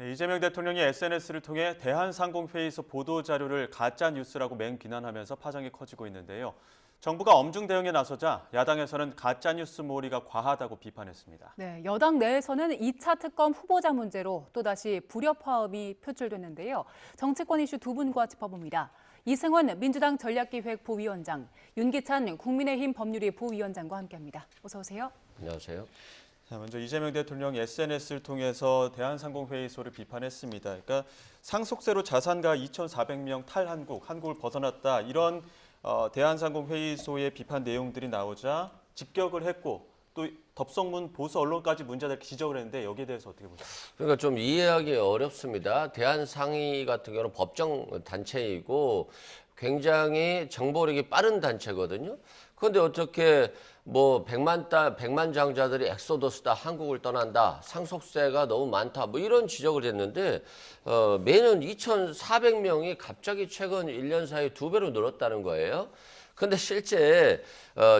네, 이재명 대통령이 SNS를 통해 대한상공회의소 보도자료를 가짜뉴스라고 맹비난하면서 파장이 커지고 있는데요. 정부가 엄중 대응에 나서자 야당에서는 가짜뉴스 몰이가 과하다고 비판했습니다. 네, 여당 내에서는 2차 특검 후보자 문제로 또다시 불협화음이 표출됐는데요. 정치권 이슈 두 분과 짚어봅니다. 이승원 민주당 전략기획 부위원장, 윤기찬 국민의힘 법률위 부위원장과 함께합니다. 어서 오세요. 안녕하세요. 자, 먼저 이재명 대통령이 SNS를 통해서 대한상공회의소를 비판했습니다. 그러니까 상속세로 자산가 2,400명 탈한국, 한국을 벗어났다 이런 대한상공회의소의 비판 내용들이 나오자 직격을 했고 또 덥석문 보수 언론까지 문제다 이렇게 지적을 했는데 여기에 대해서 어떻게 보세요? 그러니까 좀 이해하기 어렵습니다. 대한상의 같은 경우는 법정 단체이고 굉장히 정보력이 빠른 단체거든요. 그런데 어떻게 뭐 100만 장자들이 엑소더스다, 한국을 떠난다, 상속세가 너무 많다, 뭐 이런 지적을 했는데 매년 2,400명이 갑자기 최근 1년 사이에 2배로 늘었다는 거예요. 근데 실제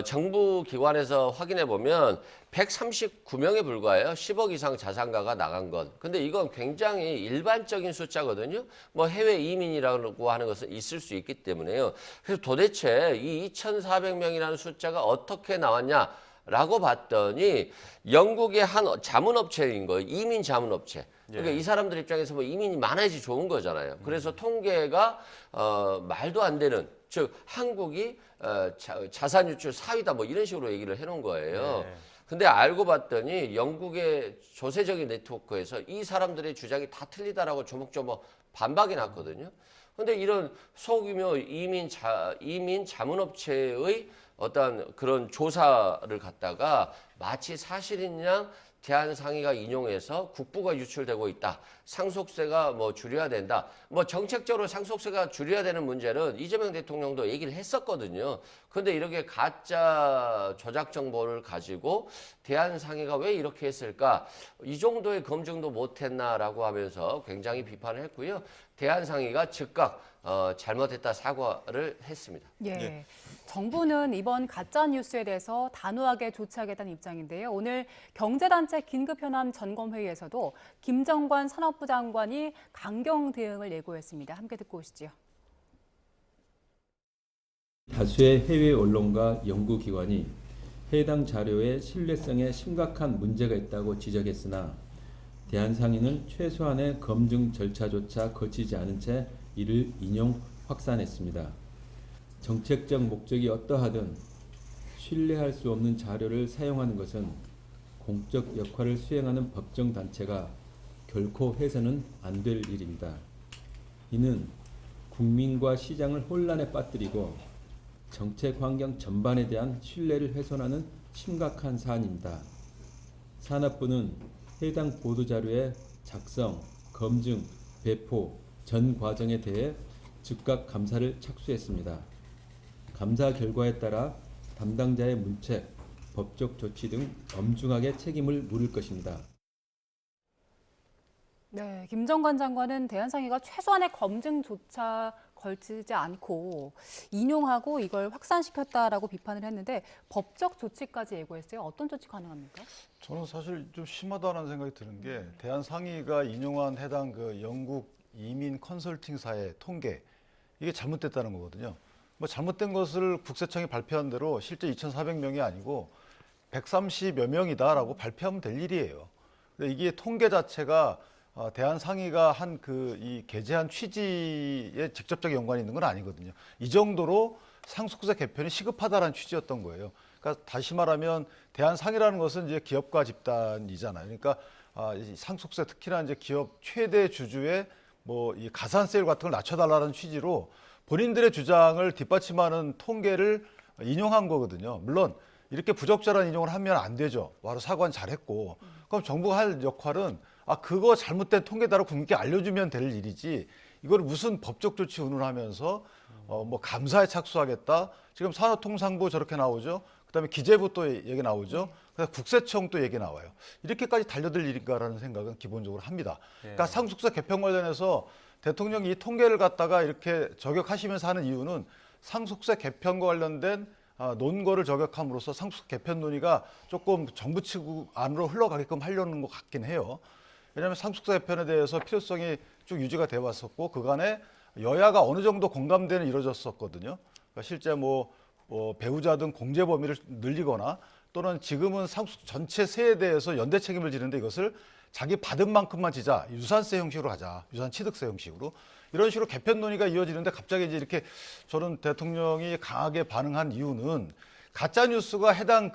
정부 기관에서 확인해 보면 139명에 불과해요. 10억 이상 자산가가 나간 건. 근데 이건 굉장히 일반적인 숫자거든요. 뭐 해외 이민이라고 하는 것은 있을 수 있기 때문에요. 그래서 도대체 이 2,400명이라는 숫자가 어떻게 나왔냐라고 봤더니 영국의 한 자문업체인 거예요. 이민 자문업체. 그러니까 이 사람들 입장에서 뭐 이민이 많아야지 좋은 거잖아요. 그래서 통계가 말도 안 되는, 즉 한국이 자산 유출 4위다 뭐 이런 식으로 얘기를 해놓은 거예요. 네. 근데 알고 봤더니 영국의 조세적인 네트워크에서 이 사람들의 주장이 다 틀리다라고 조목조목 반박이 났거든요. 근데 이런 소규모 이민 자문업체의 어떤 그런 조사를 갖다가 마치 사실인 양 대한상의가 인용해서 국부가 유출되고 있다. 상속세가 뭐 줄여야 된다. 뭐 정책적으로 상속세가 줄여야 되는 문제는 이재명 대통령도 얘기를 했었거든요. 그런데 이렇게 가짜 조작 정보를 가지고 대한상의가 왜 이렇게 했을까? 이 정도의 검증도 못했나라고 하면서 굉장히 비판을 했고요. 대한상의가 즉각 잘못했다 사과를 했습니다. 예. 정부는 이번 가짜 뉴스에 대해서 단호하게 조치하겠다는 입장인데요. 오늘 경제단체 긴급현안 점검회의에서도 김정관 산업부 장관이 강경 대응을 예고했습니다. 함께 듣고 오시죠. 다수의 해외 언론과 연구기관이 해당 자료의 신뢰성에 심각한 문제가 있다고 지적했으나 대한상의는 최소한의 검증 절차조차 거치지 않은 채 이를 인용 확산했습니다. 정책적 목적이 어떠하든 신뢰할 수 없는 자료를 사용하는 것은 공적 역할을 수행하는 법정 단체가 결코 해서는 안 될 일입니다. 이는 국민과 시장을 혼란에 빠뜨리고 정책 환경 전반에 대한 신뢰를 훼손하는 심각한 사안입니다. 산업부는 해당 보도자료의 작성, 검증, 배포 전 과정에 대해 즉각 감사를 착수했습니다. 감사 결과에 따라 담당자의 문책, 법적 조치 등 엄중하게 책임을 물을 것입니다. 네, 김정관 장관은 대한상의가 최소한의 검증조차 걸치지 않고 인용하고 이걸 확산시켰다라고 비판을 했는데 법적 조치까지 예고했어요. 어떤 조치 가능합니까? 저는 사실 좀 심하다는 생각이 드는 게 대한상의가 인용한 해당 그 영국 이민 컨설팅사의 통계 이게 잘못됐다는 거거든요. 뭐 잘못된 것을 국세청이 발표한 대로 실제 2,400명이 아니고 130여 명이다라고 발표하면 될 일이에요. 근데 이게 통계 자체가 대한상의가 한 이 게재한 취지에 직접적 연관이 있는 건 아니거든요. 이 정도로 상속세 개편이 시급하다라는 취지였던 거예요. 그러니까 다시 말하면 대한상의라는 것은 이제 기업가 집단이잖아요. 그러니까 상속세 특히나 이제 기업 최대 주주의 뭐 이 가산세율 같은 걸 낮춰달라는 취지로 본인들의 주장을 뒷받침하는 통계를 인용한 거거든요. 물론 이렇게 부적절한 인용을 하면 안 되죠. 바로 사과는 잘했고. 그럼 정부가 할 역할은 그거 잘못된 통계다라고 국민께 알려주면 될 일이지 이걸 무슨 법적 조치 운운하면서 뭐 감사에 착수하겠다. 지금 산업통상부 저렇게 나오죠. 그다음에 기재부 또 얘기 나오죠. 그래서 국세청 또 얘기 나와요. 이렇게까지 달려들 일인가라는 생각은 기본적으로 합니다. 그러니까 상속세 개편 관련해서 대통령이 이 통계를 갖다가 이렇게 저격하시면서 하는 이유는 상속세 개편과 관련된 논거를 저격함으로써 상속세 개편 논의가 조금 정부 측 안으로 흘러가게끔 하려는 것 같긴 해요. 왜냐하면 상속세 개편에 대해서 필요성이 쭉 유지가 돼 왔었고 그간에 여야가 어느 정도 공감대는 이루어졌었거든요. 그러니까 실제 배우자 등 공제 범위를 늘리거나 또는 지금은 상속 전체 세에 대해서 연대 책임을 지는데 이것을 자기 받은 만큼만 지자, 유산세 형식으로 하자, 유산 취득세 형식으로 이런 식으로 개편 논의가 이어지는데 갑자기 이제 이렇게 저는 대통령이 강하게 반응한 이유는 가짜 뉴스가 해당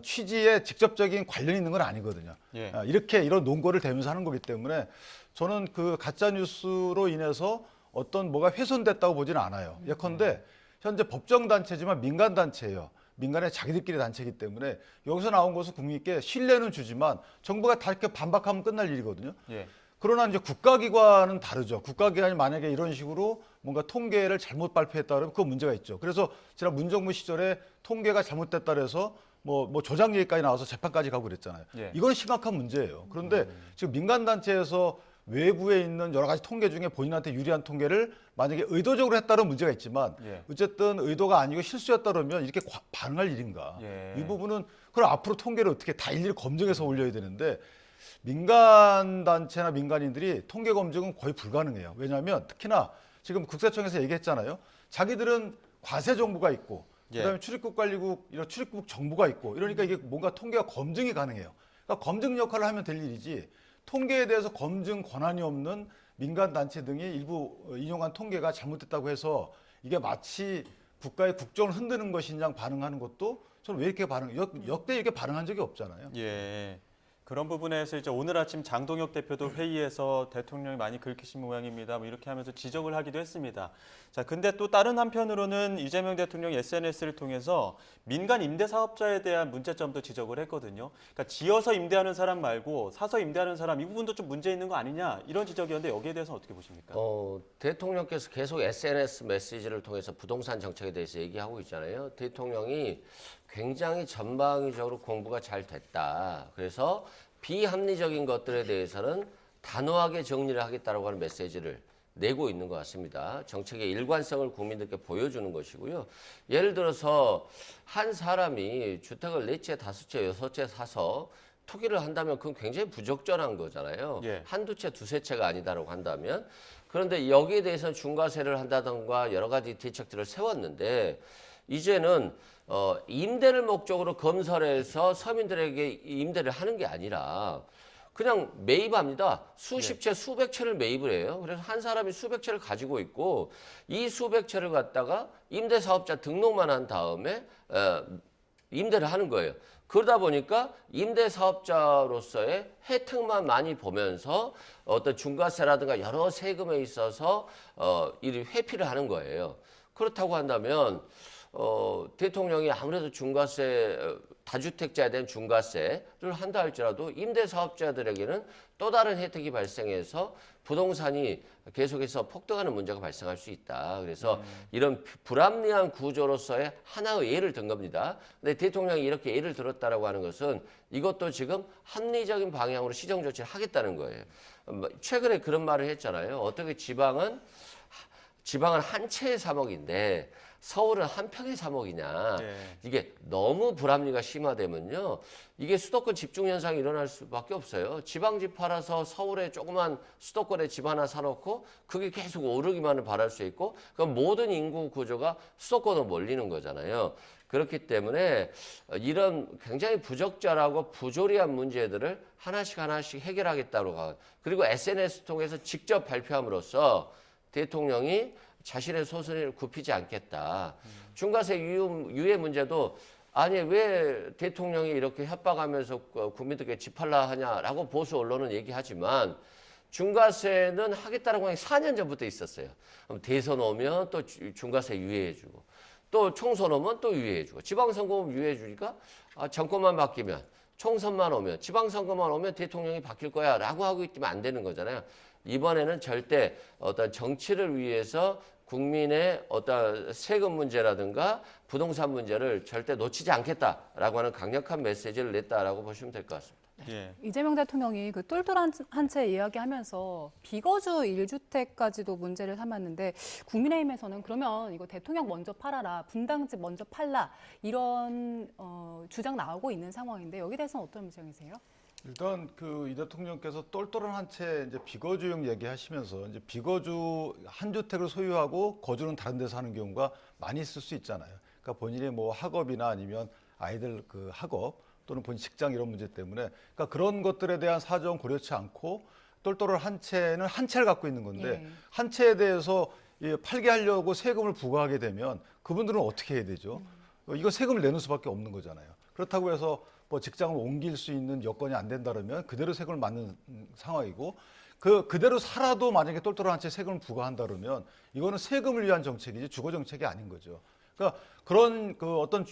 취지에 직접적인 관련이 있는 건 아니거든요. 예. 이렇게 이런 논거를 대면서 하는 거기 때문에 저는 그 가짜 뉴스로 인해서 어떤 뭐가 훼손됐다고 보지는 않아요. 예컨대 현재 법정 단체지만 민간 단체예요. 민간의 자기들끼리 단체이기 때문에 여기서 나온 것은 국민께 신뢰는 주지만 정부가 다 이렇게 반박하면 끝날 일이거든요. 예. 그러나 이제 국가기관은 다르죠. 국가기관이 만약에 이런 식으로 뭔가 통계를 잘못 발표했다 그러면 그 문제가 있죠. 그래서 지난 문정부 시절에 통계가 잘못됐다 그래서 뭐 조작 얘기까지 나와서 재판까지 가고 그랬잖아요. 예. 이건 심각한 문제예요. 그런데 지금 민간 단체에서 외부에 있는 여러 가지 통계 중에 본인한테 유리한 통계를 만약에 의도적으로 했다는 문제가 있지만 예. 어쨌든 의도가 아니고 실수였다 그러면 이렇게 반응할 일인가. 예. 이 부분은 그럼 앞으로 통계를 어떻게 다 일일이 검증해서 올려야 되는데 민간 단체나 민간인들이 통계 검증은 거의 불가능해요. 왜냐하면 특히나 지금 국세청에서 얘기했잖아요. 자기들은 과세 정보가 있고 예. 그다음에 출입국 관리국 이런 출입국 정보가 있고 이러니까 이게 뭔가 통계가 검증이 가능해요. 그러니까 검증 역할을 하면 될 일이지 통계에 대해서 검증 권한이 없는 민간 단체 등이 일부 인용한 통계가 잘못됐다고 해서 이게 마치 국가의 국정을 흔드는 것인 양 반응하는 것도 저는 왜 이렇게 역대 이렇게 반응한 적이 없잖아요. 예. 그런 부분에서 이제 오늘 아침 장동혁 대표도 회의에서 대통령이 많이 긁히신 모양입니다. 뭐 이렇게 하면서 지적을 하기도 했습니다. 자, 근데 또 다른 한편으로는 이재명 대통령이 SNS를 통해서 민간 임대 사업자에 대한 문제점도 지적을 했거든요. 그러니까 지어서 임대하는 사람 말고 사서 임대하는 사람 이 부분도 좀 문제 있는 거 아니냐 이런 지적이었는데 여기에 대해서는 어떻게 보십니까? 대통령께서 계속 SNS 메시지를 통해서 부동산 정책에 대해서 얘기하고 있잖아요. 대통령이 굉장히 전방위적으로 공부가 잘 됐다. 그래서 비합리적인 것들에 대해서는 단호하게 정리를 하겠다라고 하는 메시지를 내고 있는 것 같습니다. 정책의 일관성을 국민들께 보여주는 것이고요. 예를 들어서 한 사람이 주택을 4채, 5채, 6채 사서 투기를 한다면 그건 굉장히 부적절한 거잖아요. 예. 한두 채, 두세 채가 아니다라고 한다면. 그런데 여기에 대해서는 중과세를 한다던가 여러 가지 대책들을 세웠는데 이제는 임대를 목적으로 건설해서 서민들에게 임대를 하는 게 아니라 그냥 매입합니다. 수십 채, 수백 채를 매입을 해요. 그래서 한 사람이 수백 채를 가지고 있고 이 수백 채를 갖다가 임대사업자 등록만 한 다음에 임대를 하는 거예요. 그러다 보니까 임대사업자로서의 혜택만 많이 보면서 어떤 중과세라든가 여러 세금에 있어서 이 회피를 하는 거예요. 그렇다고 한다면 대통령이 아무래도 중과세, 다주택자에 대한 중과세를 한다 할지라도 임대사업자들에게는 또 다른 혜택이 발생해서 부동산이 계속해서 폭등하는 문제가 발생할 수 있다. 그래서 이런 불합리한 구조로서의 하나의 예를 든 겁니다. 근데 대통령이 이렇게 예를 들었다라고 하는 것은 이것도 지금 합리적인 방향으로 시정 조치를 하겠다는 거예요. 최근에 그런 말을 했잖아요. 어떻게 지방은 한 채의 3억인데 서울은 한 평의 3억이냐. 네. 이게 너무 불합리가 심화되면요. 이게 수도권 집중 현상이 일어날 수밖에 없어요. 지방집 팔아서 서울에 조그만 수도권에 집 하나 사놓고 그게 계속 오르기만을 바랄 수 있고 그럼 모든 인구 구조가 수도권으로 몰리는 거잖아요. 그렇기 때문에 이런 굉장히 부적절하고 부조리한 문제들을 하나씩 해결하겠다고 하고 그리고 SNS 통해서 직접 발표함으로써 대통령이 자신의 소신을 굽히지 않겠다. 중과세 유예 문제도 아니 왜 대통령이 이렇게 협박하면서 국민들께 집 팔라 하냐라고 보수 언론은 얘기하지만 중과세는 하겠다라고 하는 게 4년 전부터 있었어요. 대선 오면 또 중과세 유예해주고 또 총선 오면 또 유예해주고 지방선거면 유예해주니까 정권만 바뀌면 총선만 오면 지방선거만 오면 대통령이 바뀔 거야 라고 하고 있으면 안 되는 거잖아요. 이번에는 절대 어떤 정치를 위해서 국민의 어떤 세금 문제라든가 부동산 문제를 절대 놓치지 않겠다라고 하는 강력한 메시지를 냈다라고 보시면 될 것 같습니다. 예. 이재명 대통령이 그 똘똘한 한 채 이야기하면서 비거주 1주택까지도 문제를 삼았는데 국민의힘에서는 그러면 이거 대통령 먼저 팔아라, 분당집 먼저 팔라 이런 주장 나오고 있는 상황인데 여기에 대해서는 어떤 입장이세요? 일단 그 이 대통령께서 똘똘한 한 채 이제 비거주용 얘기하시면서 이제 비거주 한 주택을 소유하고 거주는 다른 데서 하는 경우가 많이 있을 수 있잖아요. 그러니까 본인이 뭐 학업이나 아니면 아이들 그 학업 또는 본인 직장 이런 문제 때문에 그러니까 그런 것들에 대한 사정 고려치 않고 똘똘한 한 채는 한 채를 갖고 있는 건데 예. 한 채에 대해서 팔게 하려고 세금을 부과하게 되면 그분들은 어떻게 해야 되죠? 이거 세금을 내는 수밖에 없는 거잖아요. 그렇다고 해서 뭐 직장을 옮길 수 있는 여건이 안 된다 그러면 그대로 세금을 맞는 상황이고 그대로 살아도 만약에 똘똘한 한 채 세금을 부과한다 그러면 이거는 세금을 위한 정책이지 주거 정책이 아닌 거죠. 그러니까 그런 그 어떤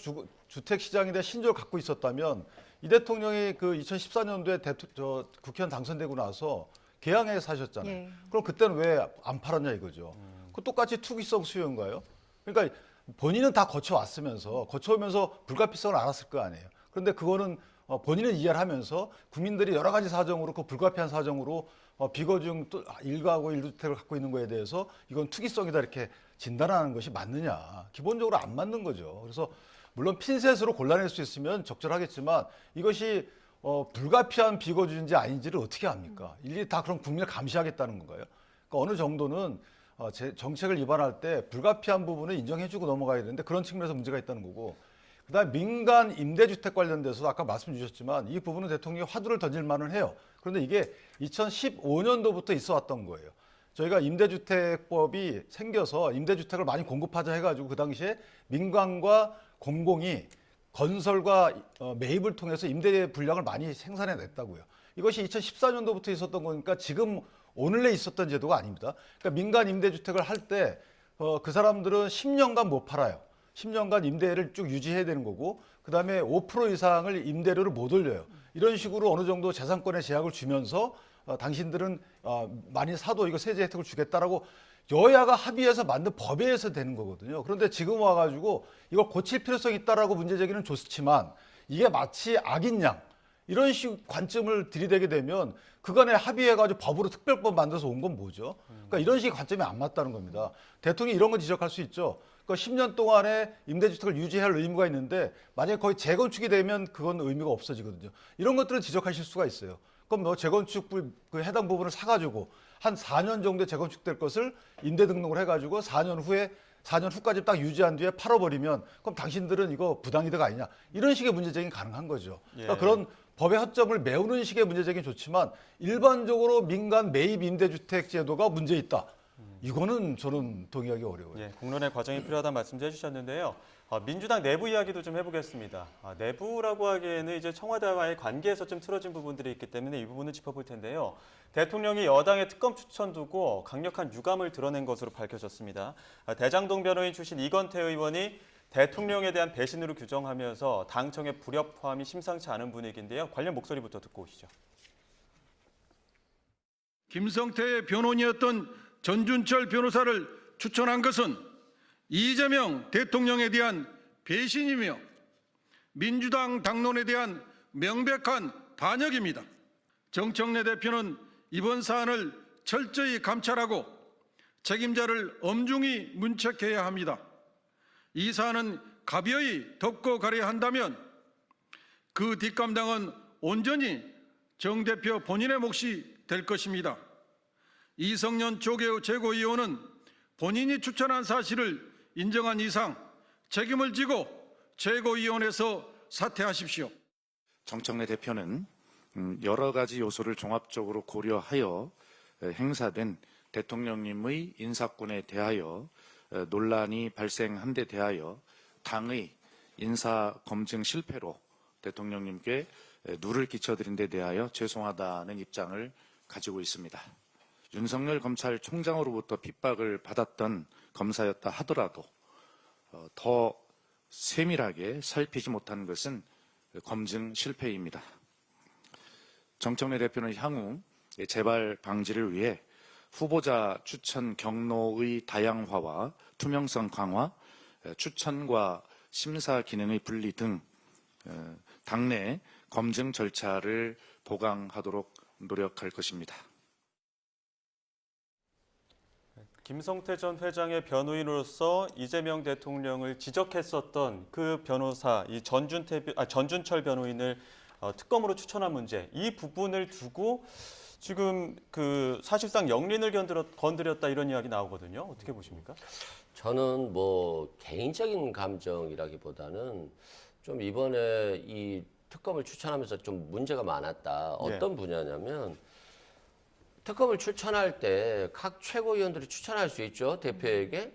주택 시장에 대한 신조를 갖고 있었다면 이 대통령이 그 2014년도에 국회의원 당선되고 나서 개항에 사셨잖아요. 예. 그럼 그때는 왜 안 팔았냐 이거죠. 그 똑같이 투기성 수요인가요? 그러니까 본인은 다 거쳐오면서 불가피성을 알았을 거 아니에요. 그런데 그거는 본인은 이해를 하면서 국민들이 여러 가지 사정으로 그 불가피한 사정으로 비거주용 일가구 1주택을 갖고 있는 거에 대해서 이건 투기성이다 이렇게 진단하는 것이 맞느냐. 기본적으로 안 맞는 거죠. 그래서 물론 핀셋으로 골라낼 수 있으면 적절하겠지만 이것이 불가피한 비거주인지 아닌지를 어떻게 압니까? 일일이 다 그럼 국민을 감시하겠다는 건가요? 그러니까 어느 정도는 정책을 위반할 때 불가피한 부분을 인정해주고 넘어가야 되는데 그런 측면에서 문제가 있다는 거고 그다음에 민간 임대주택 관련돼서 아까 말씀 주셨지만 이 부분은 대통령이 화두를 던질 만은 해요. 그런데 이게 2015년도부터 있어 왔던 거예요. 저희가 임대주택법이 생겨서 임대주택을 많이 공급하자 해가지고 그 당시에 민간과 공공이 건설과 매입을 통해서 임대 분량을 많이 생산해냈다고요. 이것이 2014년도부터 있었던 거니까 지금 오늘내 있었던 제도가 아닙니다. 그러니까 민간 임대주택을 할 때 그 사람들은 10년간 못 팔아요. 10년간 임대를 쭉 유지해야 되는 거고 그다음에 5% 이상을 임대료를 못 올려요. 이런 식으로 어느 정도 재산권의 제약을 주면서 당신들은 많이 사도 이거 세제 혜택을 주겠다라고 여야가 합의해서 만든 법에 의해서 되는 거거든요. 그런데 지금 와가지고 이걸 고칠 필요성이 있다라고 문제 제기는 좋지만 이게 마치 악인 양 이런 식 관점을 들이대게 되면 그간에 합의해가지고 법으로 특별법 만들어서 온 건 뭐죠? 그러니까 이런 식의 관점이 안 맞다는 겁니다. 대통령이 이런 건 지적할 수 있죠. 그러니까 10년 동안에 임대주택을 유지할 의무가 있는데 만약에 거의 재건축이 되면 그건 의미가 없어지거든요. 이런 것들을 지적하실 수가 있어요. 그럼 뭐 재건축 그 해당 부분을 사가지고 한 4년 정도에 재건축될 것을 임대 등록을 해가지고 4년 후까지 딱 유지한 뒤에 팔아버리면 그럼 당신들은 이거 부당이득 아니냐 이런 식의 문제 제기는 가능한 거죠. 그러니까 예. 그런 법의 허점을 메우는 식의 문제 제기는 좋지만 일반적으로 민간 매입 임대주택 제도가 문제 있다. 이거는 저는 동의하기 어려워요. 예, 공론의 과정이 필요하다는 말씀도 해주셨는데요. 민주당 내부 이야기도 좀 해보겠습니다. 내부라고 하기에는 이제 청와대와의 관계에서 좀 틀어진 부분들이 있기 때문에 이 부분을 짚어볼 텐데요. 대통령이 여당의 특검 추천 두고 강력한 유감을 드러낸 것으로 밝혀졌습니다. 대장동 변호인 출신 이건태 의원이 대통령에 대한 배신으로 규정하면서 당청의 불협화음이 심상치 않은 분위기인데요. 관련 목소리부터 듣고 오시죠. 김성태의 변호인이었던 전준철 변호사를 추천한 것은 이재명 대통령에 대한 배신이며 민주당 당론에 대한 명백한 반역입니다. 정청래 대표는 이번 사안을 철저히 감찰하고 책임자를 엄중히 문책해야 합니다. 이 사안은 가벼이 덮고 가려 한다면 그 뒷감당은 온전히 정 대표 본인의 몫이 될 것입니다. 이성년 조계호 최고위원은 본인이 추천한 사실을 인정한 이상 책임을 지고 최고위원회에서 사퇴하십시오. 정청래 대표는 여러 가지 요소를 종합적으로 고려하여 행사된 대통령님의 인사권에 대하여 논란이 발생한 데 대하여 당의 인사 검증 실패로 대통령님께 누를 끼쳐드린 데 대하여 죄송하다는 입장을 가지고 있습니다. 윤석열 검찰총장으로부터 핍박을 받았던 검사였다 하더라도 더 세밀하게 살피지 못한 것은 검증 실패입니다. 정청래 대표는 향후 재발 방지를 위해 후보자 추천 경로의 다양화와 투명성 강화, 추천과 심사 기능의 분리 등 당내 검증 절차를 보강하도록 노력할 것입니다. 김성태 전 회장의 변호인으로서 이재명 대통령을 지적했었던 그 변호사, 이 전준철 변호인을 특검으로 추천한 문제 이 부분을 두고 지금 그 사실상 영린을 건드렸다 이런 이야기 나오거든요. 어떻게 보십니까? 저는 뭐 개인적인 감정이라기보다는 좀 이번에 이 특검을 추천하면서 좀 문제가 많았다. 어떤 분야냐면 특검을 추천할 때 각 최고위원들이 추천할 수 있죠, 대표에게.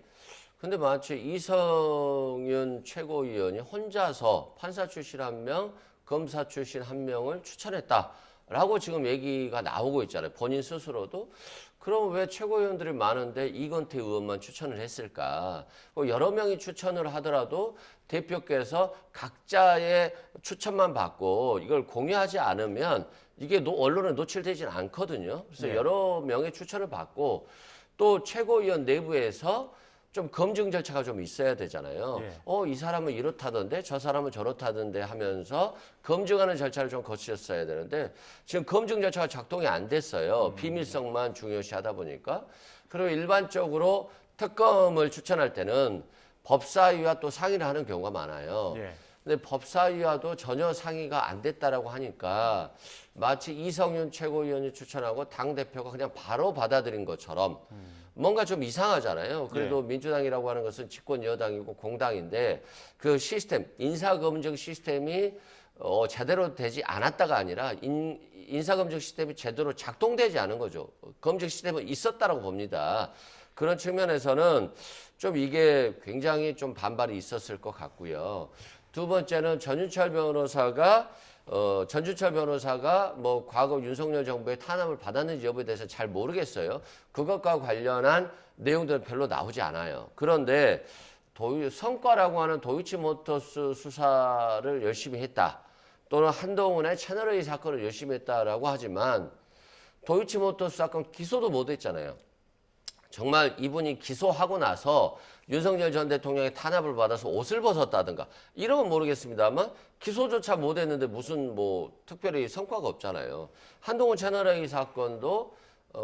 근데 마치 이성윤 최고위원이 혼자서 판사 출신 1명, 검사 출신 1명을 추천했다라고 지금 얘기가 나오고 있잖아요. 본인 스스로도. 그럼 왜 최고위원들이 많은데 이건태 의원만 추천을 했을까? 여러 명이 추천을 하더라도 대표께서 각자의 추천만 받고 이걸 공유하지 않으면 이게 언론에 노출되지는 않거든요. 그래서 여러 명의 추천을 받고 또 최고위원 내부에서 좀 검증 절차가 좀 있어야 되잖아요. 이 사람은 이렇다던데 저 사람은 저렇다던데 하면서 검증하는 절차를 좀 거치셨어야 되는데 지금 검증 절차가 작동이 안 됐어요. 비밀성만 중요시하다 보니까. 그리고 일반적으로 특검을 추천할 때는 법사위와 또 상의를 하는 경우가 많아요. 근데 법사위와도 전혀 상의가 안 됐다라고 하니까 마치 이성윤 최고위원이 추천하고 당대표가 그냥 바로 받아들인 것처럼 뭔가 좀 이상하잖아요. 그래도 민주당이라고 하는 것은 집권 여당이고 공당인데 그 시스템, 인사검증 시스템이 제대로 되지 않았다가 아니라 인사검증 시스템이 제대로 작동되지 않은 거죠. 검증 시스템은 있었다라고 봅니다. 그런 측면에서는 좀 이게 굉장히 좀 반발이 있었을 것 같고요. 두 번째는 전준철 변호사가 뭐 과거 윤석열 정부의 탄압을 받았는지 여부에 대해서 잘 모르겠어요. 그것과 관련한 내용들은 별로 나오지 않아요. 그런데 성과라고 하는 도이치모터스 수사를 열심히 했다. 또는 한동훈의 채널A 사건을 열심히 했다라고 하지만 도이치모터스 사건 기소도 못 했잖아요. 정말 이분이 기소하고 나서 윤석열 전 대통령의 탄압을 받아서 옷을 벗었다든가 이러면 모르겠습니다만 기소조차 못했는데 무슨 뭐 특별히 성과가 없잖아요. 한동훈 채널A 사건도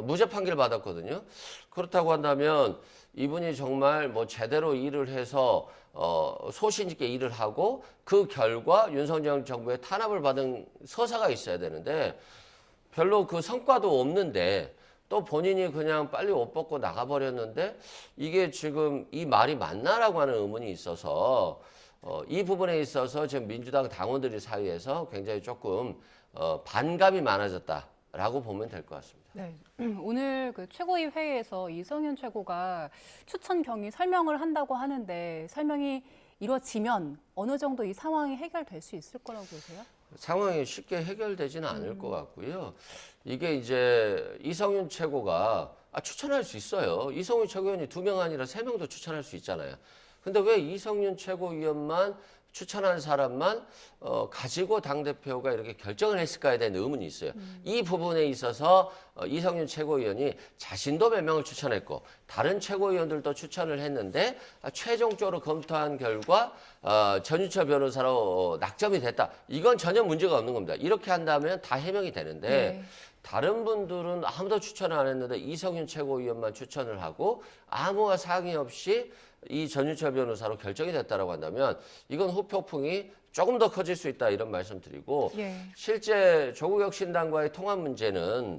무죄 판결 받았거든요. 그렇다고 한다면 이분이 정말 뭐 제대로 일을 해서 소신 있게 일을 하고 그 결과 윤석열 정부의 탄압을 받은 서사가 있어야 되는데 별로 그 성과도 없는데 또 본인이 그냥 빨리 옷 벗고 나가버렸는데 이게 지금 이 말이 맞나라고 하는 의문이 있어서 이 부분에 있어서 지금 민주당 당원들이 사이에서 굉장히 조금 반감이 많아졌다라고 보면 될 것 같습니다. 네. 오늘 그 최고위 회의에서 이성윤 최고가 추천 경위 설명을 한다고 하는데 설명이 이루어지면 어느 정도 이 상황이 해결될 수 있을 거라고 보세요? 상황이 쉽게 해결되지는 않을 것 같고요. 이게 이제 이성윤 최고가 추천할 수 있어요. 이성윤 최고위원이 2명 아니라 3명도 추천할 수 있잖아요. 근데 왜 이성윤 최고위원만 추천한 사람만 가지고 당대표가 이렇게 결정을 했을까에 대한 의문이 있어요. 이 부분에 있어서 이성윤 최고위원이 자신도 몇 명을 추천했고 다른 최고위원들도 추천을 했는데 최종적으로 검토한 결과 전준철 변호사로 낙점이 됐다. 이건 전혀 문제가 없는 겁니다. 이렇게 한다면 다 해명이 되는데 다른 분들은 아무도 추천을 안 했는데 이성윤 최고위원만 추천을 하고 아무와 상의 없이 이 전준철 변호사로 결정이 됐다라고 한다면 이건 후폭풍이 조금 더 커질 수 있다 이런 말씀드리고 실제 조국혁신당과의 통합 문제는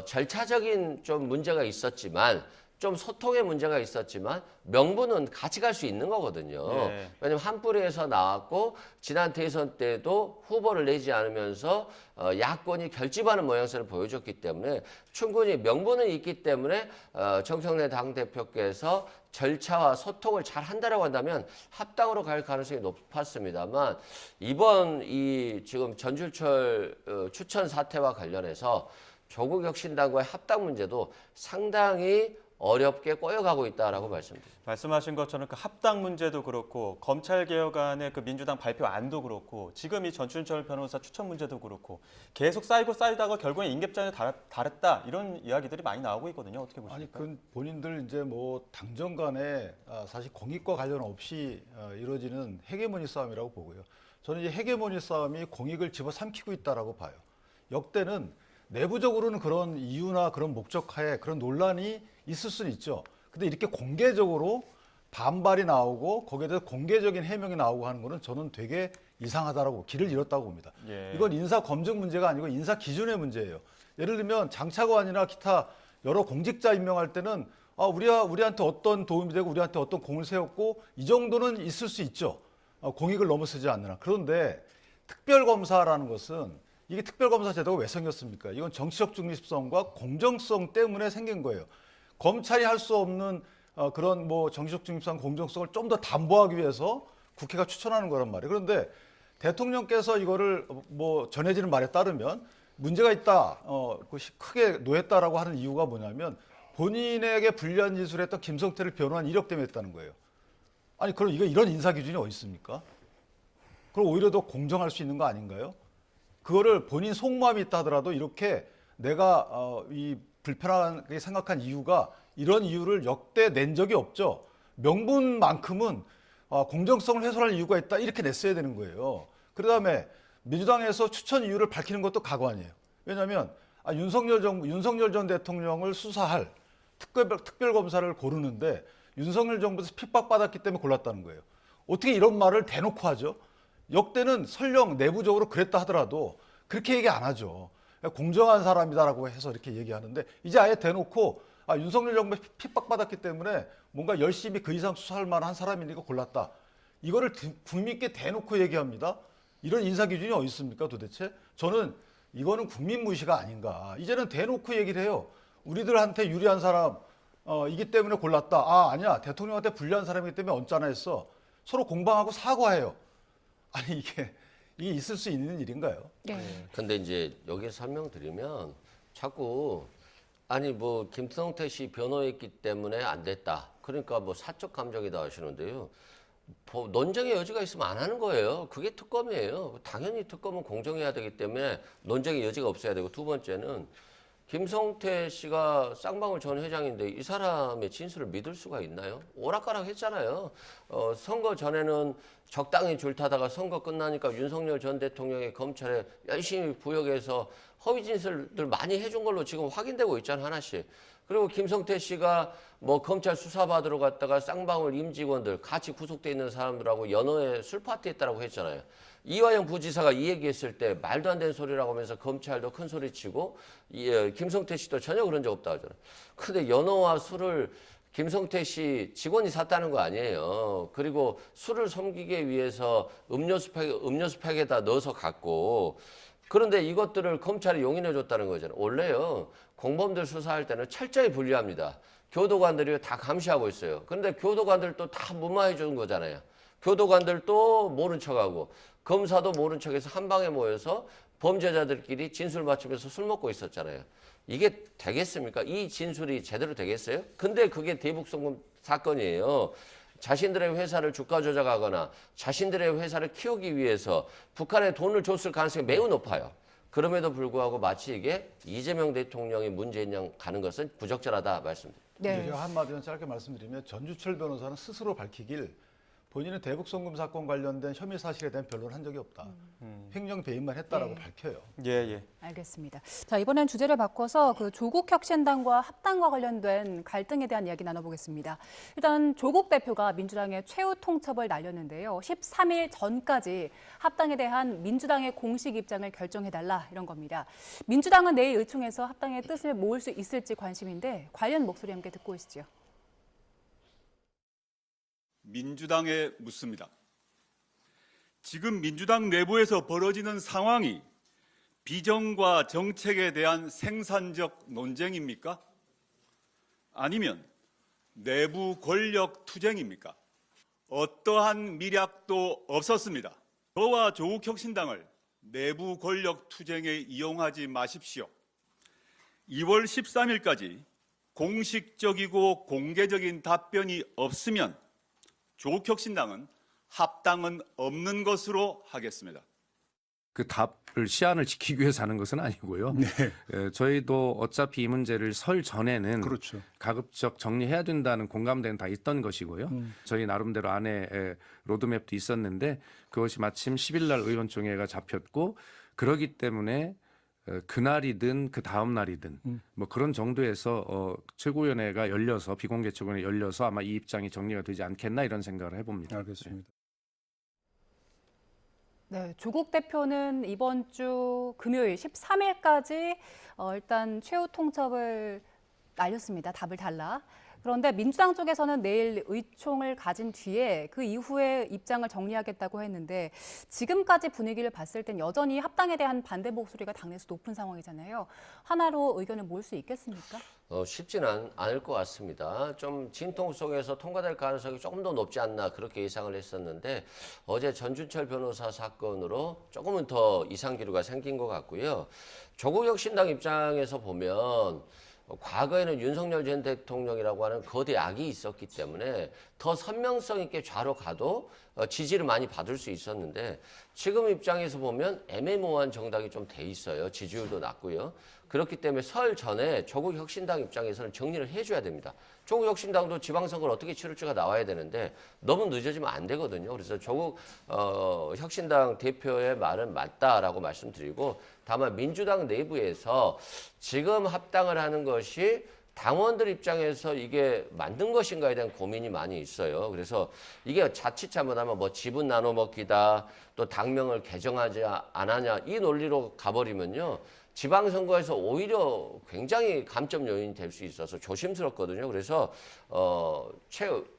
절차적인 좀 문제가 있었지만 좀 소통의 문제가 있었지만 명분은 같이 갈 수 있는 거거든요. 왜냐하면 한 뿌리에서 나왔고 지난 대선 때도 후보를 내지 않으면서 야권이 결집하는 모양새를 보여줬기 때문에 충분히 명분은 있기 때문에 정청래 당대표께서 절차와 소통을 잘 한다라고 한다면 합당으로 갈 가능성이 높았습니다만 이번 이 지금 전준철 추천 사태와 관련해서 조국혁신당과의 합당 문제도 상당히 어렵게 꼬여가고 있다라고 말씀드립니다. 말씀하신 것처럼 그 합당 문제도 그렇고 검찰개혁안의 그 민주당 발표안도 그렇고 지금 이 전준철 변호사 추천 문제도 그렇고 계속 쌓이다가 결국엔 임계점에 달했다 이런 이야기들이 많이 나오고 있거든요. 어떻게 보십니까? 아니 그 본인들 이제 뭐 당정 간에 사실 공익과 관련 없이 이루어지는 헤게모니 싸움이라고 보고요. 저는 이 헤게모니 싸움이 공익을 집어삼키고 있다라고 봐요. 역대는 내부적으로는 그런 이유나 그런 목적하에 그런 논란이 있을 수는 있죠. 근데 이렇게 공개적으로 반발이 나오고 거기에 대해서 공개적인 해명이 나오고 하는 거는 저는 되게 이상하다라고 길을 잃었다고 봅니다. 예. 이건 인사 검증 문제가 아니고 인사 기준의 문제예요. 예를 들면 장차관이나 기타 여러 공직자 임명할 때는 우리한테 어떤 도움이 되고 우리한테 어떤 공을 세웠고 이 정도는 있을 수 있죠. 공익을 넘어서지 않느나. 그런데 특별검사라는 것은 이게 특별검사 제도가 왜 생겼습니까? 이건 정치적 중립성과 공정성 때문에 생긴 거예요. 검찰이 할 수 없는 그런 뭐 정치적 중립성, 공정성을 좀 더 담보하기 위해서 국회가 추천하는 거란 말이에요. 그런데 대통령께서 이거를 뭐 전해지는 말에 따르면 문제가 있다, 크게 노했다라고 하는 이유가 뭐냐면 본인에게 불리한 짓을 했던 김성태를 변호한 이력 때문에 했다는 거예요. 아니 그럼 이런 인사 기준이 어디 있습니까? 그럼 오히려 더 공정할 수 있는 거 아닌가요? 그거를 본인 속마음이 있다 하더라도 이렇게 내가 이 불편하게 생각한 이유가 이런 이유를 역대 낸 적이 없죠. 명분만큼은 공정성을 훼손할 이유가 있다 이렇게 냈어야 되는 거예요. 그다음에 민주당에서 추천 이유를 밝히는 것도 각오 아니에요. 왜냐하면 윤석열 전 대통령을 수사할 특별검사를 고르는데 윤석열 정부에서 핍박받았기 때문에 골랐다는 거예요. 어떻게 이런 말을 대놓고 하죠? 역대는 설령 내부적으로 그랬다 하더라도 그렇게 얘기 안 하죠. 공정한 사람이다라고 해서 이렇게 얘기하는데 이제 아예 대놓고 윤석열 정부에 핍박받았기 때문에 뭔가 열심히 그 이상 수사할 만한 사람이니까 골랐다. 이거를 국민께 대놓고 얘기합니다. 이런 인사 기준이 어디 있습니까 도대체? 저는 이거는 국민 무시가 아닌가. 이제는 대놓고 얘기를 해요. 우리들한테 유리한 사람 이기 때문에 골랐다. 아니야. 대통령한테 불리한 사람이기 때문에 얹잖아 했어. 서로 공방하고 사과해요. 아니 이게 있을 수 있는 일인가요? 네. 근데 이제 여기서 설명드리면 자꾸 아니 뭐 김성태 씨 변호했기 때문에 안 됐다. 그러니까 뭐 사적 감정이다 하시는데요. 논쟁의 여지가 있으면 안 하는 거예요. 그게 특검이에요. 당연히 특검은 공정해야 되기 때문에 논쟁의 여지가 없어야 되고 두 번째는 김성태 씨가 쌍방울 전 회장인데 이 사람의 진술을 믿을 수가 있나요? 오락가락 했잖아요. 선거 전에는 적당히 줄타다가 선거 끝나니까 윤석열 전 대통령이 검찰에 열심히 부역해서 허위 진술들 많이 해준 걸로 지금 확인되고 있잖아요, 하나씩. 그리고 김성태 씨가 뭐 검찰 수사받으러 갔다가 쌍방울 임직원들 같이 구속돼 있는 사람들하고 연호에 술 파티 했다라고 했잖아요. 이화영 부지사가 이 얘기했을 때 말도 안 되는 소리라고 하면서 검찰도 큰 소리 치고 김성태 씨도 전혀 그런 적 없다 하잖아요. 근데 연호와 술을 김성태 씨 직원이 샀다는 거 아니에요. 그리고 술을 섬기기 위해서 음료수팩에다 넣어서 갖고 그런데 이것들을 검찰이 용인해 줬다는 거잖아요. 원래요. 공범들 수사할 때는 철저히 분리합니다. 교도관들이 다 감시하고 있어요. 그런데 교도관들도 다 무마해 주는 거잖아요. 교도관들도 모른 척하고 검사도 모른 척해서 한 방에 모여서 범죄자들끼리 진술 맞추면서 술 먹고 있었잖아요. 이게 되겠습니까? 이 진술이 제대로 되겠어요? 근데 그게 대북송금 사건이에요. 자신들의 회사를 주가 조작하거나 자신들의 회사를 키우기 위해서 북한에 돈을 줬을 가능성이 매우 높아요. 그럼에도 불구하고 마치 이게 이재명 대통령이 문재인 양 가는 것은 부적절하다 말씀드립니다. 네. 제가 한마디만 짧게 말씀드리면 전주철 변호사는 스스로 밝히길 본인은 대북송금 사건 관련된 혐의 사실에 대한 변론을 한 적이 없다. 횡령 배임만 했다라고 밝혀요. 예. 알겠습니다. 자, 이번엔 주제를 바꿔서 그 조국 혁신당과 합당과 관련된 갈등에 대한 이야기 나눠보겠습니다. 일단 조국 대표가 민주당의 최후 통첩을 날렸는데요. 13일 전까지 합당에 대한 민주당의 공식 입장을 결정해달라 이런 겁니다. 민주당은 내일 의총에서 합당의 뜻을 모을 수 있을지 관심인데 관련 목소리 함께 듣고 오시죠. 민주당에 묻습니다. 지금 민주당 내부에서 벌어지는 상황이 비전과 정책에 대한 생산적 논쟁입니까? 아니면 내부 권력 투쟁입니까? 어떠한 미략도 없었습니다. 저와 조국혁신당을 내부 권력 투쟁에 이용하지 마십시오. 2월 13일까지 공식적이고 공개적인 답변이 없으면 조국혁신당은 합당은 없는 것으로 하겠습니다. 그 답을 시한을 지키기 위해서 하는 것은 아니고요. 저희도 어차피 이 문제를 설 전에는 그렇죠. 가급적 정리해야 된다는 공감대는 다 있던 것이고요. 저희 나름대로 안에 로드맵도 있었는데 그것이 마침 10일 날 의원총회가 잡혔고 그러기 때문에 그날이든 그 다음 날이든 뭐 그런 정도에서 최고위원회가 열려서 비공개 최고위원회 열려서 아마 이 입장이 정리가 되지 않겠나 이런 생각을 해봅니다. 알겠습니다. 네, 조국 대표는 이번 주 금요일 13일까지 일단 최후 통첩을 날렸습니다. 답을 달라. 그런데 민주당 쪽에서는 내일 의총을 가진 뒤에 그 이후에 입장을 정리하겠다고 했는데 지금까지 분위기를 봤을 땐 여전히 합당에 대한 반대 목소리가 당내에서 높은 상황이잖아요. 하나로 의견을 모을 수 있겠습니까? 쉽지는 않을 것 같습니다. 좀 진통 속에서 통과될 가능성이 조금 더 높지 않나 그렇게 예상을 했었는데 어제 전준철 변호사 사건으로 조금은 더 이상 기류가 생긴 것 같고요. 조국 혁신당 입장에서 보면 과거에는 윤석열 전 대통령이라고 하는 거대 악이 있었기 때문에 더 선명성 있게 좌로 가도 지지를 많이 받을 수 있었는데 지금 입장에서 보면 애매모호한 정당이 좀 돼 있어요. 지지율도 낮고요. 그렇기 때문에 설 전에 조국 혁신당 입장에서는 정리를 해줘야 됩니다. 조국 혁신당도 지방선거를 어떻게 치를지가 나와야 되는데 너무 늦어지면 안 되거든요. 그래서 조국 혁신당 대표의 말은 맞다라고 말씀드리고 다만 민주당 내부에서 지금 합당을 하는 것이 당원들 입장에서 이게 맞는 것인가에 대한 고민이 많이 있어요. 그래서 이게 자칫 잘못하면 뭐 지분 나눠 먹기다, 또 당명을 개정하지 안 하냐 이 논리로 가버리면요. 지방선거에서 오히려 굉장히 감점 요인이 될 수 있어서 조심스럽거든요. 그래서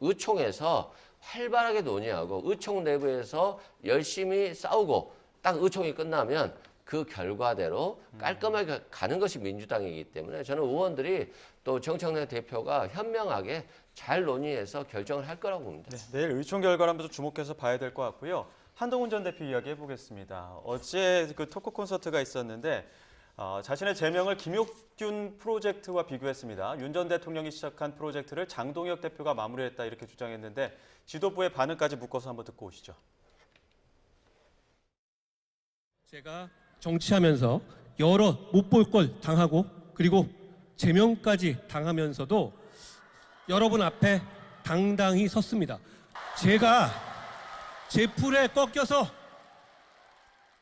의총에서 활발하게 논의하고 의총 내부에서 열심히 싸우고 딱 의총이 끝나면 그 결과대로 깔끔하게 가는 것이 민주당이기 때문에 저는 의원들이 또 정청래 대표가 현명하게 잘 논의해서 결정을 할 거라고 봅니다. 네, 내일 의총 결과를 한번 좀 주목해서 봐야 될 것 같고요. 한동훈 전 대표 이야기 해보겠습니다. 어제 그 토크 콘서트가 있었는데 자신의 제명을 김용균 프로젝트와 비교했습니다. 윤 전 대통령이 시작한 프로젝트를 장동혁 대표가 마무리했다 이렇게 주장했는데 지도부의 반응까지 묶어서 한번 듣고 오시죠. 제가 정치하면서 여러 못 볼 걸 당하고 그리고 제명까지 당하면서도 여러분 앞에 당당히 섰습니다. 제가 제 풀에 꺾여서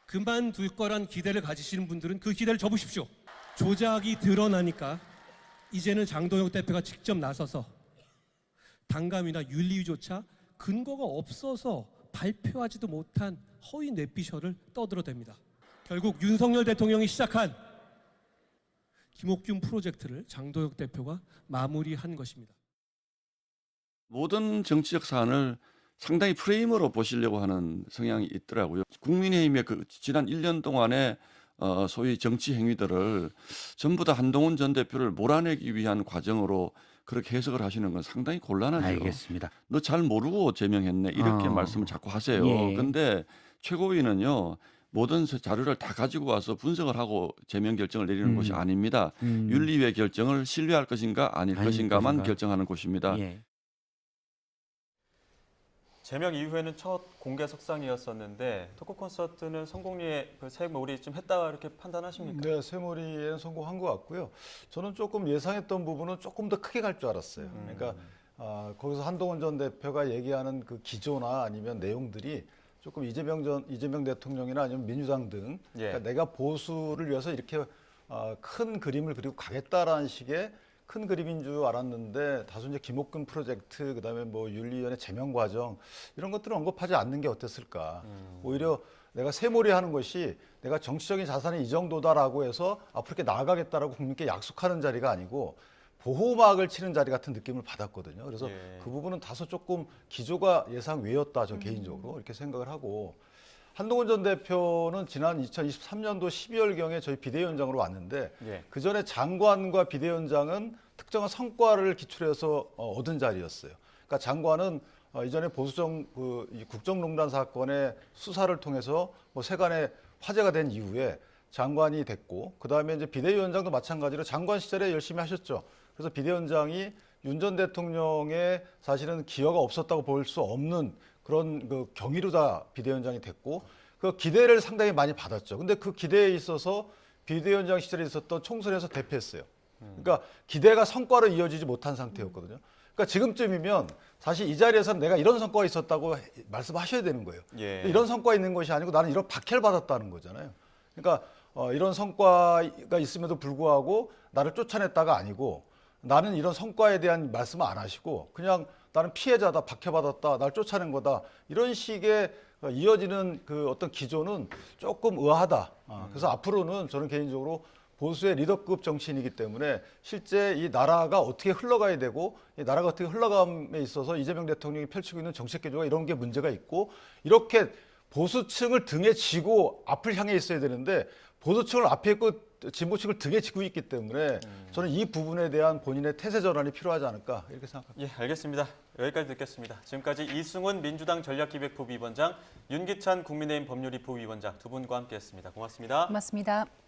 그만둘 거란 기대를 가지시는 분들은 그 기대를 접으십시오. 조작이 드러나니까 이제는 장동혁 대표가 직접 나서서 당감이나 윤리위조차 근거가 없어서 발표하지도 못한 허위 뇌피셜을 떠들어댑니다. 결국 윤석열 대통령이 시작한 김옥균 프로젝트를 장동혁 대표가 마무리한 것입니다. 모든 정치적 사안을 상당히 프레임으로 보시려고 하는 성향이 있더라고요. 국민의힘의 그 지난 1년 동안의 소위 정치 행위들을 전부 다 한동훈 전 대표를 몰아내기 위한 과정으로 그렇게 해석을 하시는 건 상당히 곤란하죠. 알겠습니다. 너 잘 모르고 제명했네 이렇게 말씀을 자꾸 하세요. 그런데 최고위는요. 모든 자료를 다 가지고 와서 분석을 하고 제명 결정을 내리는 곳이 아닙니다. 윤리위의 결정을 신뢰할 것인가 아닐 것인가만 결정하는 곳입니다. 예. 제명 이후에는 첫 공개 석상이었었는데 토크 콘서트는 성공리에 그 새몰이 좀 했다 이렇게 판단하십니까? 네, 새몰이에는 성공한 것 같고요. 저는 조금 예상했던 부분은 조금 더 크게 갈 줄 알았어요. 그러니까 거기서 한동훈 전 대표가 얘기하는 그 기조나 아니면 내용들이 조금 이재명 대통령이나 아니면 민주당 등 그러니까 내가 보수를 위해서 이렇게 큰 그림을 그리고 가겠다라는 식의 큰 그림인 줄 알았는데 다소 이제 김옥균 프로젝트 그다음에 뭐 윤리위원회 제명 과정 이런 것들은 언급하지 않는 게 어땠을까? 오히려 내가 새몰이하는 것이 내가 정치적인 자산이 이 정도다라고 해서 앞으로 이렇게 나아가겠다라고 국민께 약속하는 자리가 아니고 보호막을 치는 자리 같은 느낌을 받았거든요. 그래서 그 부분은 다소 조금 기조가 예상 외였다, 저 개인적으로 이렇게 생각을 하고 한동훈 전 대표는 지난 2023년도 12월경에 저희 비대위원장으로 왔는데 그 전에 장관과 비대위원장은 특정한 성과를 기출해서 얻은 자리였어요. 그러니까 장관은 이전에 국정농단 사건의 수사를 통해서 뭐 세간에 화제가 된 이후에 장관이 됐고 그 다음에 이제 비대위원장도 마찬가지로 장관 시절에 열심히 하셨죠. 그래서 비대위원장이 윤 전 대통령의 사실은 기여가 없었다고 볼 수 없는 그런 그 경위로 다 비대위원장이 됐고 그 기대를 상당히 많이 받았죠. 근데 그 기대에 있어서 비대위원장 시절에 있었던 총선에서 대패했어요. 그러니까 기대가 성과로 이어지지 못한 상태였거든요. 그러니까 지금쯤이면 사실 이 자리에서는 내가 이런 성과가 있었다고 말씀하셔야 되는 거예요. 이런 성과가 있는 것이 아니고 나는 이런 박해를 받았다는 거잖아요. 그러니까 이런 성과가 있음에도 불구하고 나를 쫓아냈다가 아니고 나는 이런 성과에 대한 말씀을 안 하시고 그냥 나는 피해자다, 박해받았다, 날 쫓아낸 거다 이런 식의 그러니까 이어지는 그 어떤 기조는 조금 의아하다. 그래서 앞으로는 저는 개인적으로 보수의 리더급 정치인이기 때문에 실제 이 나라가 어떻게 흘러가야 되고 이 나라가 어떻게 흘러감에 있어서 이재명 대통령이 펼치고 있는 정책 기조가 이런 게 문제가 있고 이렇게 보수층을 등에 지고 앞을 향해 있어야 되는데 보수층을 앞에 있고 진보층을 등에 지고 있기 때문에 저는 이 부분에 대한 본인의 태세 전환이 필요하지 않을까 이렇게 생각합니다. 예, 알겠습니다. 여기까지 듣겠습니다. 지금까지 이승훈 민주당 전략기획부위원장, 윤기찬 국민의힘 법률위부위원장 두 분과 함께했습니다. 고맙습니다. 고맙습니다.